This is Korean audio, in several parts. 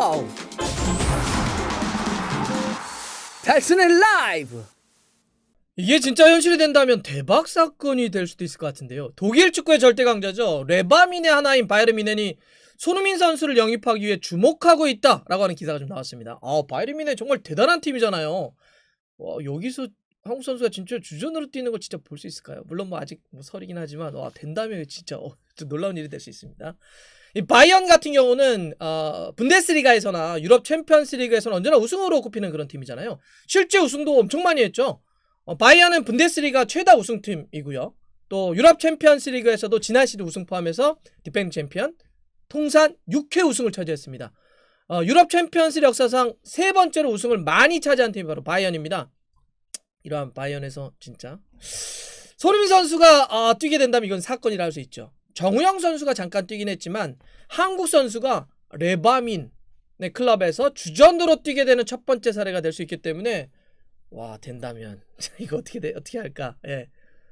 와우! 달순의 라이브! 이게 진짜 현실이 된다면 대박 사건이 될 수도 있을 것 같은데요. 독일 축구의 절대 강자죠. 레바민의 하나인 바이에른 뮌헨이 손흥민 선수를 영입하기 위해 주목하고 있다라고 하는 기사가 좀 나왔습니다. 바이에른 뮌헨 정말 대단한 팀이잖아요. 여기서 한국 선수가 진짜 주전으로 뛰는 걸 진짜 볼 수 있을까요? 물론 뭐 아직 설이긴 하지만 된다면 진짜 좀 놀라운 일이 될 수 있습니다. 이 바이언 같은 경우는 분데스리가에서나 유럽 챔피언스리그에서는 언제나 우승으로 꼽히는 그런 팀이잖아요. 실제 우승도 엄청 많이 했죠. 바이언은 분데스리가 최다 우승팀이고요. 또 유럽 챔피언스리그에서도 지난 시즌 우승 포함해서 디펜딩 챔피언 통산 6회 우승을 차지했습니다. 유럽 챔피언스리그 역사상 세 번째로 우승을 많이 차지한 팀이 바로 바이언입니다. 이러한 바이언에서 진짜 손흥민 선수가 뛰게 된다면 이건 사건이라 할 수 있죠. 정우영 선수가 잠깐 뛰긴 했지만 한국 선수가 레바민의 클럽에서 주전으로 뛰게 되는 첫 번째 사례가 될 수 있기 때문에 와, 된다면 이거 어떻게 할까? 예,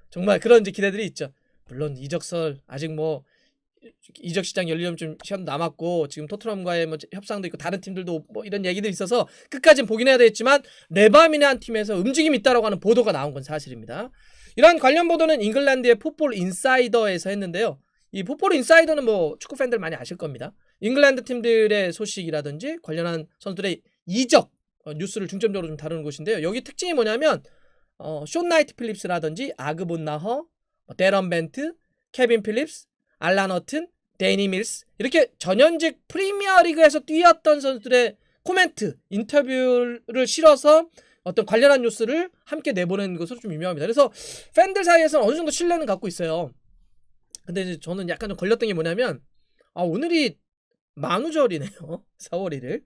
정말 그런 이제 기대들이 있죠. 물론 이적설 아직 뭐 이적 시장 열리려면 좀 시간 남았고 지금 토트넘과의 뭐 협상도 있고 다른 팀들도 뭐 이런 얘기들이 있어서 끝까지는 보긴 해야 되겠지만 레바민의 한 팀에서 움직임이 있다라고 하는 보도가 나온 건 사실입니다. 이러한 관련 보도는 잉글랜드의 풋볼 인사이더에서 했는데요. 이 풋볼 인사이더는 뭐 축구 팬들 많이 아실 겁니다. 잉글랜드 팀들의 소식이라든지 관련한 선수들의 이적 뉴스를 중점적으로 좀 다루는 곳인데요. 여기 특징이 뭐냐면 숀 나이트 필립스라든지 아그본 나허, 데런 벤트, 케빈 필립스, 알란 허튼, 데니 밀스 이렇게 전현직 프리미어리그에서 뛰었던 선수들의 코멘트, 인터뷰를 실어서 어떤 관련한 뉴스를 함께 내보내는 것으로 좀 유명합니다. 그래서 팬들 사이에서는 어느 정도 신뢰는 갖고 있어요. 근데 이제 저는 약간 좀 걸렸던 게 뭐냐면 오늘이 만우절이네요. 4월 1일.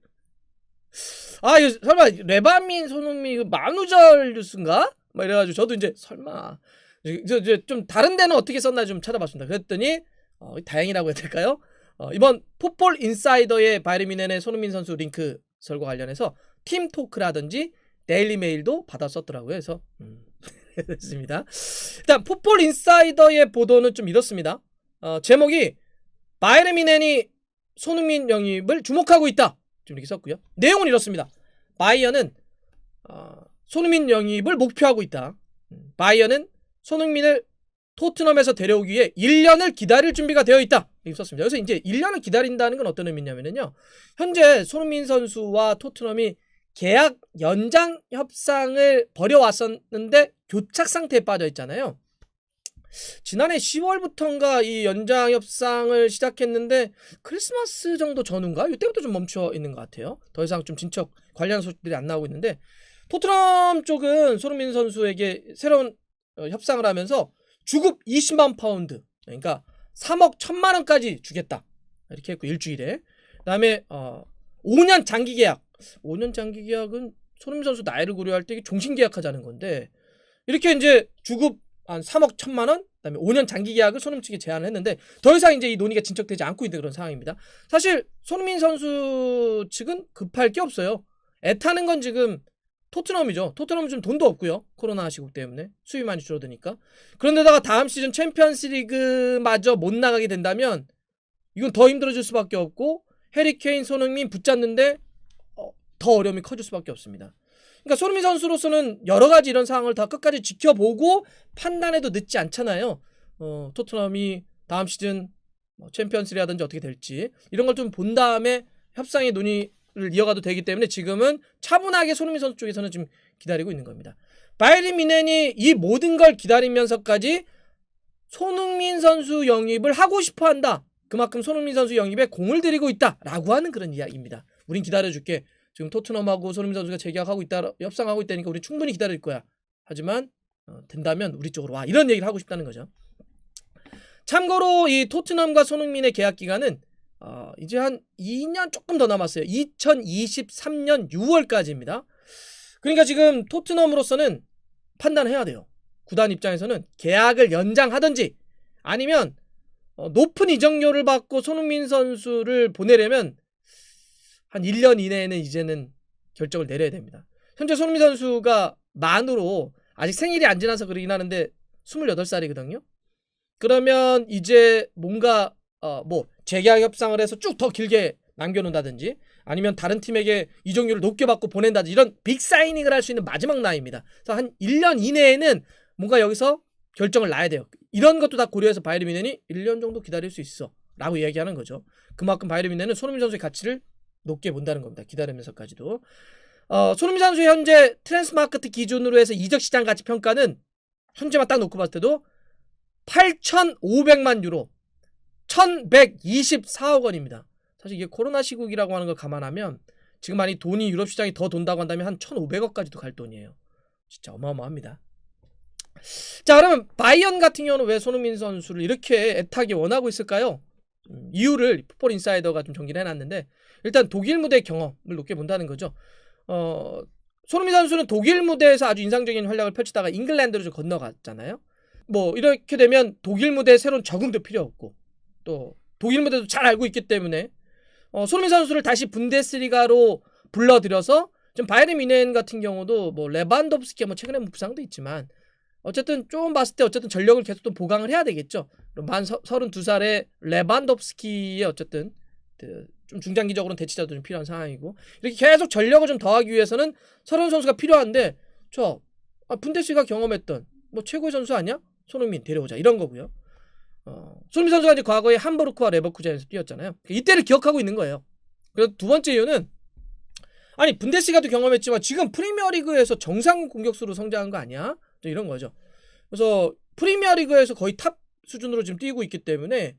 이거 설마 레바민 손흥민 만우절 뉴스인가? 막 이래가지고 저도 이제 설마 이제 좀 다른 데는 어떻게 썼나 좀 찾아봤습니다. 그랬더니 다행이라고 해야 될까요? 이번 풋볼 인사이더의 바이에른 뮌헨의 손흥민 선수 링크설과 관련해서 팀 토크라든지 데일리 메일도 받아 썼더라고요. 그래서 됐습니다. 일단 풋볼 인사이더의 보도는 좀 이렇습니다. 제목이 바이에른 뮌헨이 손흥민 영입을 주목하고 있다. 좀 이렇게 썼고요. 내용은 이렇습니다. 바이언은 손흥민 영입을 목표하고 있다. 바이언은 손흥민을 토트넘에서 데려오기 위해 1년을 기다릴 준비가 되어 있다. 이렇게 썼습니다. 그래서 이제 1년을 기다린다는 건 어떤 의미냐면요. 현재 손흥민 선수와 토트넘이 계약 연장 협상을 벌여왔었는데 교착 상태에 빠져 있잖아요. 지난해 10월부터인가 이 연장 협상을 시작했는데 크리스마스 정도 전후인가? 이때부터 좀 멈춰 있는 것 같아요. 더 이상 좀 진척 관련 소식들이 안 나오고 있는데 토트넘 쪽은 손흥민 선수에게 새로운 협상을 하면서 주급 20만 파운드 그러니까 3억 1천만 원까지 주겠다 이렇게 했고 일주일에 그 다음에 5년 장기 계약 5년 장기 계약은 손흥민 선수 나이를 고려할 때 종신 계약하자는 건데 이렇게 이제 주급 한 3억 1천만 원 그다음에 5년 장기 계약을 손흥민 측에 제안을 했는데 더 이상 이제 이 논의가 진척되지 않고 있는 그런 상황입니다. 사실 손흥민 선수 측은 급할 게 없어요. 애타는 건 지금 토트넘이죠. 토트넘은 좀 돈도 없고요. 코로나 시국 때문에 수입이 많이 줄어드니까. 그런데다가 다음 시즌 챔피언스리그마저 못 나가게 된다면 이건 더 힘들어질 수밖에 없고 해리 케인, 손흥민 붙잡는데 더 어려움이 커질 수밖에 없습니다. 그러니까 손흥민 선수로서는 여러 가지 이런 상황을 다 끝까지 지켜보고 판단해도 늦지 않잖아요. 토트넘이 다음 시즌 챔피언스리그라든지 어떻게 될지 이런 걸 좀 본 다음에 협상의 논의를 이어가도 되기 때문에 지금은 차분하게 손흥민 선수 쪽에서는 지금 기다리고 있는 겁니다. 바이에른 뮌헨이 이 모든 걸 기다리면서까지 손흥민 선수 영입을 하고 싶어 한다. 그만큼 손흥민 선수 영입에 공을 들이고 있다라고 하는 그런 이야기입니다. 우린 기다려줄게. 지금 토트넘하고 손흥민 선수가 재계약하고 있다, 협상하고 있다니까 우리 충분히 기다릴 거야. 하지만 된다면 우리 쪽으로 와. 이런 얘기를 하고 싶다는 거죠. 참고로 이 토트넘과 손흥민의 계약 기간은 이제 한 2년 조금 더 남았어요. 2023년 6월까지입니다. 그러니까 지금 토트넘으로서는 판단해야 돼요. 구단 입장에서는 계약을 연장하든지 아니면 높은 이적료를 받고 손흥민 선수를 보내려면 한 1년 이내에는 이제는 결정을 내려야 됩니다. 현재 손흥민 선수가 만으로 아직 생일이 안 지나서 그러긴 하는데 28살이거든요. 그러면 이제 뭔가 뭐 재계약 협상을 해서 쭉 더 길게 남겨놓는다든지 아니면 다른 팀에게 이적료를 높게 받고 보낸다든지 이런 빅 사이닝을 할 수 있는 마지막 나이입니다. 그래서 한 1년 이내에는 뭔가 여기서 결정을 놔야 돼요. 이런 것도 다 고려해서 바이에른 뮌헨이 1년 정도 기다릴 수 있어 라고 이야기하는 거죠. 그만큼 바이에른 뮌헨은 손흥민 선수의 가치를 높게 본다는 겁니다. 기다리면서까지도. 손흥민 선수의 현재 트랜스마크트 기준으로 해서 이적 시장 가치 평가는 현재만 딱 놓고 봤을 때도 8,500만 유로 1,124억 원입니다. 사실 이게 코로나 시국이라고 하는 걸 감안하면 지금 만약 돈이 유럽 시장이 더 돈다고 한다면 한 1,500억까지도 갈 돈이에요. 진짜 어마어마합니다. 자, 그러면 바이언 같은 경우는 왜 손흥민 선수를 이렇게 애타게 원하고 있을까요? 이유를 풋볼 인사이더가 좀 정리를 해놨는데 일단 독일 무대 경험을 높게 본다는 거죠. 손흥민 선수는 독일 무대에서 아주 인상적인 활약을 펼치다가 잉글랜드로 좀 건너갔잖아요. 뭐 이렇게 되면 독일 무대에 새로운 적응도 필요 없고 또 독일 무대도 잘 알고 있기 때문에 손흥민 선수를 다시 분데스리가로 불러들여서 지금 바이에른 뮌헨 같은 경우도 뭐 레반도프스키 뭐 최근에 부상도 있지만 어쨌든 좀 봤을 때 어쨌든 전력을 계속 또 보강을 해야 되겠죠. 만 32살의 레반도프스키의 어쨌든 좀 중장기적으로는 대치자도 좀 필요한 상황이고 이렇게 계속 전력을 좀 더하기 위해서는 서른 선수가 필요한데 분데스리가 경험했던 뭐 최고의 선수 아니야? 손흥민 데려오자 이런 거고요. 손흥민 선수가 이제 과거에 함부르크와 레버쿠젠에서 뛰었잖아요. 이때를 기억하고 있는 거예요. 그래서 두 번째 이유는 아니 분데스리가도 경험했지만 지금 프리미어리그에서 정상 공격수로 성장한 거 아니야? 이런 거죠. 그래서 프리미어리그에서 거의 탑 수준으로 지금 뛰고 있기 때문에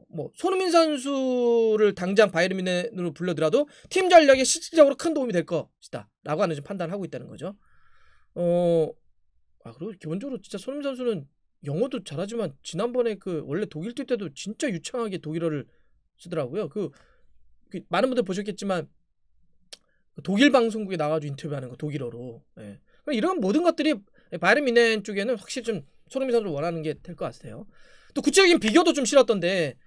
뭐 손흥민 선수를 당장 바이에른 뮌헨으로 불러들어도 팀 전력에 실질적으로 큰 도움이 될 것이다 라고 하는 판단을 하고 있다는 거죠. 그리고 기본적으로 진짜 손흥민 선수는 영어도 잘하지만 지난번에 원래 독일 뛸 때도 진짜 유창하게 독일어를 쓰더라고요. 많은 분들 보셨겠지만 독일 방송국에 나와가지고 인터뷰하는 거 독일어로. 예. 이런 모든 것들이 바이에른 뮌헨 쪽에는 확실히 좀 손흥민 선수를 원하는 게 될 것 같아요. 또 구체적인 비교도 좀 싫었던데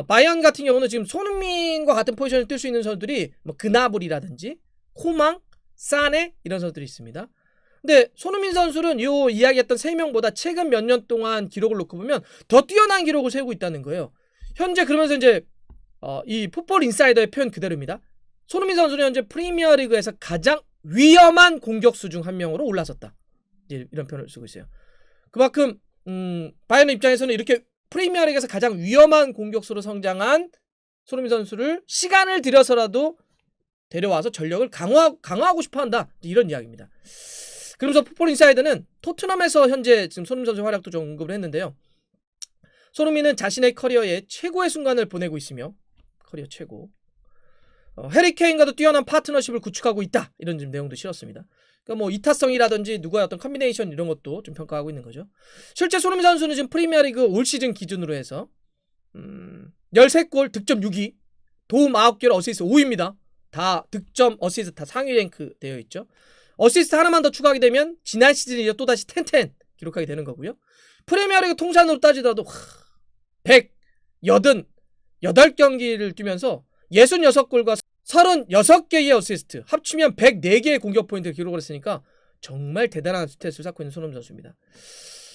바이언 같은 경우는 지금 손흥민과 같은 포지션을 뛸 수 있는 선수들이 뭐 그나블이라든지 코망, 사네 이런 선수들이 있습니다. 근데 손흥민 선수는 요 이야기했던 3명보다 최근 몇 년 동안 기록을 놓고 보면 더 뛰어난 기록을 세우고 있다는 거예요. 현재 그러면서 이제 이 풋볼 인사이더의 표현 그대로입니다. 손흥민 선수는 현재 프리미어리그에서 가장 위험한 공격수 중 한 명으로 올라섰다. 이런 표현을 쓰고 있어요. 그만큼 바이에른 입장에서는 이렇게 프리미어리그에서 가장 위험한 공격수로 성장한 손흥민 선수를 시간을 들여서라도 데려와서 전력을 강화하고 싶어한다. 이런 이야기입니다. 그러면서 풋볼 인사이드는 토트넘에서 현재 지금 손흥민 선수의 활약도 좀 언급을 했는데요. 손흥민은 자신의 커리어의 최고의 순간을 보내고 있으며 커리어 최고 해리 케인과도 뛰어난 파트너십을 구축하고 있다. 이런 지금 내용도 실었습니다. 그러니까 뭐 이타성이라든지 누구의 어떤 컨비네이션 이런 것도 좀 평가하고 있는 거죠. 실제 손흥민 선수는 지금 프리미어리그 올 시즌 기준으로 해서 13골 득점 6위 도움 9개로 어시스트 5위입니다. 다 득점 어시스트 다 상위 랭크 되어 있죠. 어시스트 하나만 더 추가하게 되면 지난 시즌에 이제 또다시 10-10 기록하게 되는 거고요. 프리미어리그 통산으로 따지더라도 188경기를 뛰면서 66골과 36개의 어시스트 합치면 104개의 공격 포인트를 기록을 했으니까 정말 대단한 스탯을 쌓고 있는 손흥민 선수입니다.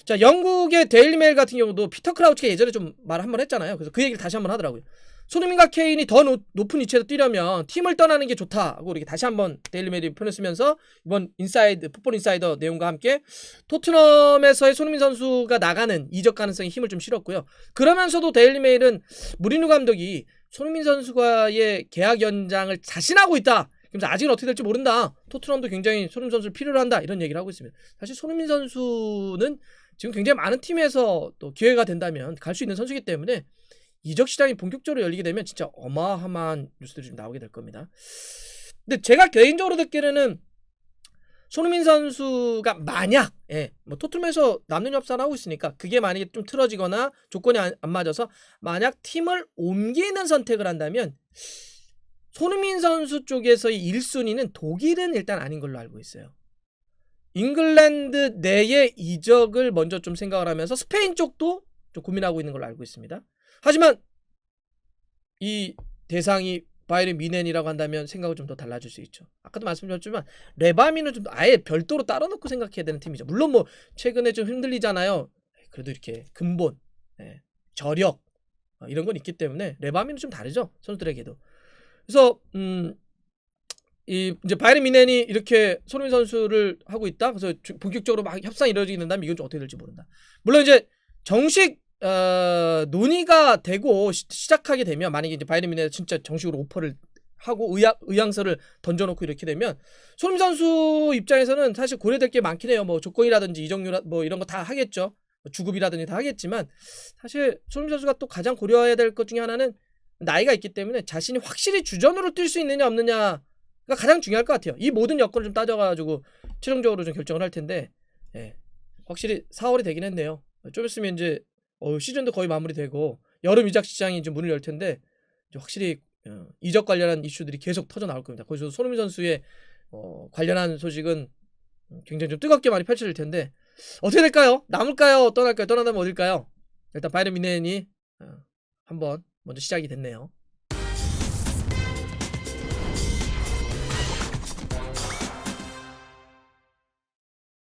자, 영국의 데일리메일 같은 경우도 피터 크라우치가 예전에 좀 말 한번 했잖아요. 그래서 그 얘기를 다시 한번 하더라고요. 손흥민과 케인이 더 높은 위치에서 뛰려면 팀을 떠나는 게 좋다고 이렇게 다시 한번 데일리메일이 표현을 쓰면서 이번 풋볼 인사이더 내용과 함께 토트넘에서의 손흥민 선수가 나가는 이적 가능성에 힘을 좀 실었고요. 그러면서도 데일리메일은 무리뉴 감독이 손흥민 선수와의 계약 연장을 자신하고 있다. 그래서 아직은 어떻게 될지 모른다. 토트넘도 굉장히 손흥민 선수를 필요로 한다. 이런 얘기를 하고 있습니다. 사실 손흥민 선수는 지금 굉장히 많은 팀에서 또 기회가 된다면 갈 수 있는 선수이기 때문에 이적 시장이 본격적으로 열리게 되면 진짜 어마어마한 뉴스들이 좀 나오게 될 겁니다. 근데 제가 개인적으로 듣기로는 손흥민 선수가 만약 뭐 토트넘에서 남는 협상을 하고 있으니까 그게 만약에 좀 틀어지거나 조건이 안 맞아서 만약 팀을 옮기는 선택을 한다면 손흥민 선수 쪽에서의 1순위는 독일은 일단 아닌 걸로 알고 있어요. 잉글랜드 내의 이적을 먼저 좀 생각을 하면서 스페인 쪽도 좀 고민하고 있는 걸로 알고 있습니다. 하지만 이 대상이 바이에른 뮌헨이라고 한다면 생각은 좀 더 달라질 수 있죠. 아까도 말씀드렸지만 레바미는 좀 아예 별도로 따로 놓고 생각해야 되는 팀이죠. 물론 뭐 최근에 좀 흔들리잖아요. 그래도 이렇게 근본, 저력 이런 건 있기 때문에 레바미는 좀 다르죠. 선수들에게도. 그래서 이제 바이에른 뮌헨이 이렇게 손흥민 선수를 하고 있다. 그래서 본격적으로 막 협상이 이루어지게 된다면 이건 좀 어떻게 될지 모른다. 물론 이제 정식 논의가 되고 시작하게 되면, 만약에 이제 바이에른 뮌헨이 진짜 정식으로 오퍼를 하고 의향서를 던져놓고 이렇게 되면 손흥민 선수 입장에서는 사실 고려될 게 많긴 해요. 뭐 조건이라든지 이적료 뭐 이런 거 다 하겠죠. 주급이라든지 다 하겠지만, 사실 손흥민 선수가 또 가장 고려해야 될 것 중에 하나는 나이가 있기 때문에 자신이 확실히 주전으로 뛸 수 있느냐 없느냐가 가장 중요할 것 같아요. 이 모든 여건을 좀 따져가지고 최종적으로 좀 결정을 할 텐데, 예, 확실히 4월이 되긴 했네요. 좀 있으면 이제 시즌도 거의 마무리되고 여름 이적 시장이 이제 문을 열 텐데, 이제 확실히 이적 관련한 이슈들이 계속 터져 나올 겁니다. 거기서 손흥민 선수의 관련한 소식은 굉장히 좀 뜨겁게 많이 펼쳐질 텐데, 어떻게 될까요? 남을까요? 떠날까요? 떠난다면 어딜까요? 일단 바이에른 뮌헨이 한번 먼저 시작이 됐네요.